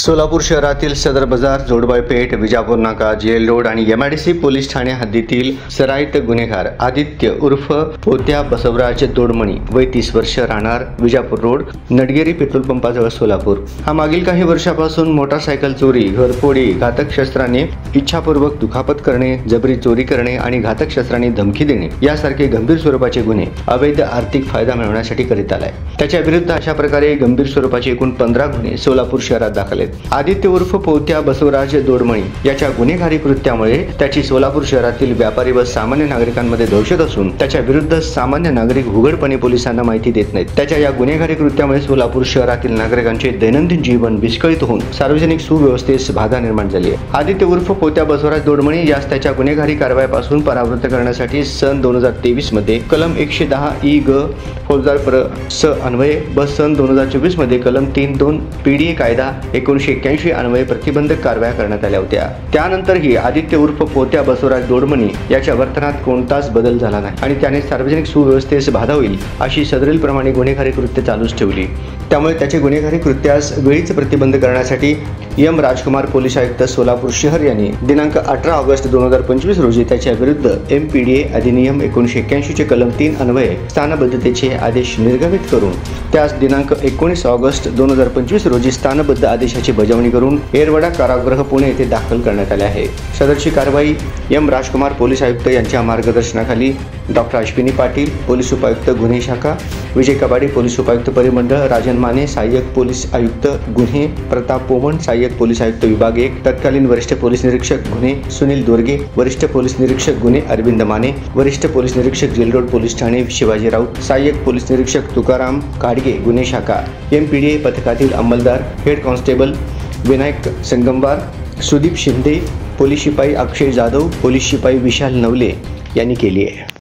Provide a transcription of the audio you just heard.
सोलापूर शहरातील सदर बाजार, जोडबाई पेठ, विजापूर नाका, जेल रोड आणि एमआयडीसी पोलीस ठाणे हद्दीतील सराईत गुन्हेगार आदित्य उर्फ पोत्या बसवराज दोडमणी वय 30 वर्ष, राहणार विजापूर रोड, नडगेरी पेट्रोल पंपाजवळ सोलापूर हा मागील काही वर्षापासून मोटारसायकल चोरी, घरफोडी, घातक शस्त्राने इच्छापूर्वक दुखापत करणे, जबरी चोरी करणे आणि घातक शस्त्राने धमकी देणे यासारखे गंभीर स्वरूपाचे गुन्हे अवैध आर्थिक फायदा मिळवण्यासाठी करीत आलाय। त्याच्या विरुद्ध अशा प्रकारे गंभीर स्वरूपाचे एकूण 15 गुन्हे सोलापूर शहरात दाखल आहेत। आदित्य उर्फ पोत्या बसवराज दोडमणी याच्या गुन्हेगारी कृत्यामुळे त्याची सोलापूर शहरातील व्यापारी व सामान्य नागरिकांमध्ये दहशत असून त्याच्या विरुद्ध सामान्य नागरिक उघडपणे पोलिसांना माहिती देत नाहीत। त्याच्या या गुन्हेगारी कृत्यामुळे सोलापूर शहरातील नागरिकांचे दैनंदिन जीवन विस्कळीत होऊन सार्वजनिक सुव्यवस्थेस बाधा निर्माण झाली आहे। आदित्य उर्फ पोत्या बसवराज दोडमणी यास त्याच्या गुन्हेगारी कारवाईपासून परावृत्त करण्यासाठी सन 2023 मध्ये कलम 110 ई ग फौजदार स अन्वये व सन 2024 मध्ये कलम 3(2) पीडीए कायदा 1981 अन्वये प्रतिबंधक कारवाया करण्यात आल्या होत्या। त्यानंतरही आदित्य उर्फ पोत्या बसवराज दोडमणी याच्या वर्तनात कोणताच बदल झाला नाही आणि त्याने सार्वजनिक सुव्यवस्थेस बाधा होईल अशी सदरील प्रमाणे गुन्हेगारी कृत्य चालूच ठेवली। त्यामुळे त्याचे गुन्हेगारी कृत्यास वेळीच प्रतिबंध करण्यासाठी एम राजकुमार पोलीस आयुक्त सोलापूर शहर यांनी दिनांक 18 ऑगस्ट 2025 रोजी त्याच्या विरुद्ध MPDA अधिनियम 1981 चे कलम 3 अन्वये स्थानबद्धतेचे आदेश निर्गमित करून त्यास दिनांक 19 ऑगस्ट 2025 रोजी स्थानबद्ध आदेशाची बजावणी करून येरवडा कारागृह पुणे येथे दाखल करण्यात आले आहे। सदरची कारवाई एम राजकुमार पोलीस आयुक्त यांच्या मार्गदर्शनाखाली डॉक्टर अश्विनी पाटील पोलीस उपायुक्त गुन्हे शाखा, विजय कबाडी पोलीस उपायुक्त परिमंडळ, राजन माने सहाय्यक पोलीस आयुक्त गुन्हे, प्रताप पोमण सहाय्यक पोलीस आयुक्त विभाग 1, तत्कालीन वरिष्ठ पोलीस निरीक्षक गुन्हे सुनील दोरगे, वरिष्ठ पोलीस निरीक्षक गुन्हे अरविंद माने, वरिष्ठ पोलीस निरीक्षक जेल रोड पोलीस ठाणे शिवाजी राऊत, सहाय्यक पोलीस निरीक्षक तुकाराम काडगे गुन्हे शाखा, MPDA पथकातील अंमलदार head constable Vinayak Sangamwar, Sudeep Shinde, police शिपाई अक्षय जाधव, पोलीस शिपाई विशाल नवले यांनी केली आहे।